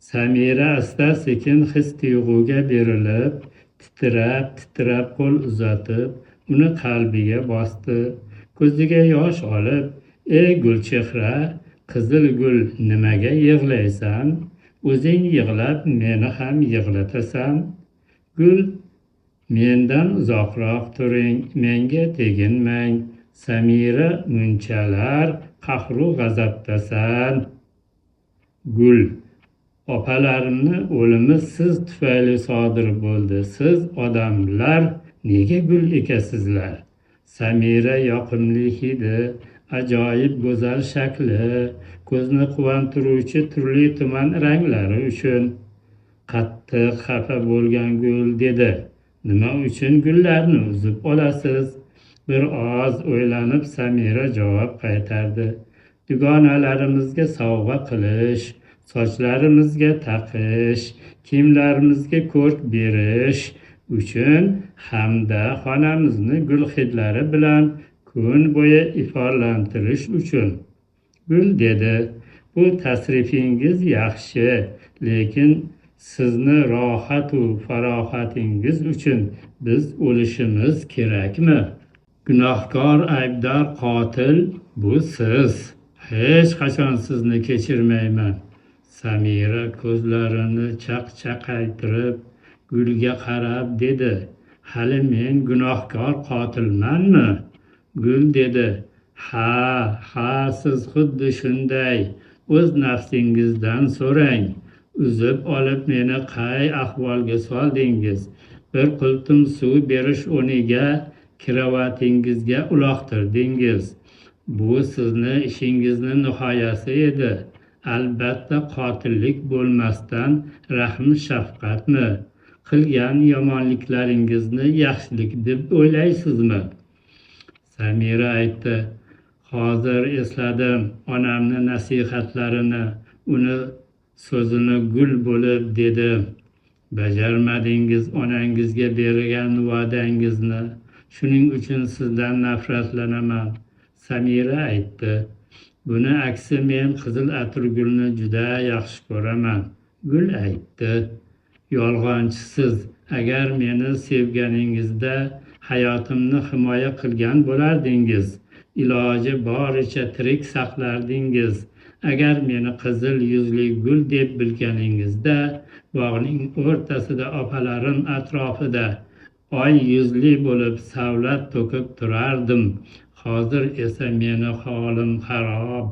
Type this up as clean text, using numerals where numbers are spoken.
Samira asta-sekin his-tuyg'uga berilib, titrab qo'l uzatib, uni qalbiga bosdi. Ko'ziga yosh olib, "Ey Gulchehra, qizil gul, nimaga yig'laysan? O'zing yig'lab, meni ham yig'latasan. Gul, mendan uzoqroq turing, menga teginmang. Samira, munchalar qahru g'azabdasan. Gul, opalarimni o'limi siz tufayli sodir bo'ldi. Siz odamlar nega gul ekasizlar?" Samira yoqimli hidi, ajoyib go'zal shakli, ko'zni quvontiruvchi turli-tuman ranglari uchun qattiq xafa bo'lgan Gul dedi. "Nima uchun gullarni uzib olasiz?" Bir oz o'ylanib Samira javob qaytardi. "Dugonalarimizga sovg'a qilish, sochlarimizga taqish, kiyimlarimizga ko'rk berish uchun hamda xonamizni gul hidlari bilan kun bo'yi iforlantirish uchun." Gul dedi, "Bu tasrifingiz yaxshi, lekin sizni rohatu farohatingiz uchun biz o'lishimiz kerakmi? Gunohkor, aybdor, qotil bu siz. Hech qachon sizni kechirmayman." Samira ko'zlarini chaqchaqaytirib Gulga qarab dedi, "Hali men gunohkor qotilmanmi?" Gul dedi, Ha, siz xuddi shunday. O'z nafsingizdan so'rang. Uzib olib meni qay ahvolga soldingiz? Bir qultum suv berish o'rniga kravatingizga uloqtirdingiz. Bu sizni ishingizni nihoyasi edi. Albatta qotillik bo'lmasdan rahm-shafqatmi? Qilgan yomonliklaringizni yaxshilik deb o'ylaysizmi? Samira aytdi, "Hozir esladim onamni nasihatlarini, uni so'zini gul bo'lib dedi. Bajarmadingiz onangizga bergan va'dangizni. Shuning uchun sizdan nafratlanaman." Samira aytdi, "Buni aksi men qizil atirgulni juda yaxshi ko'raman." Gul aytdi, "Yolg'onchisiz. Agar meni sevganingizda hayotimni himoya qilgan bo'lardingiz. Iloji boricha tirik saqlardingiz. Agar meni qizil yuzli gul deb bilganingizda bog'ning o'rtasida opalarim atrofida oy yuzli bo'lib savlat to'kib turardim. Hozir esa meni holim xarob.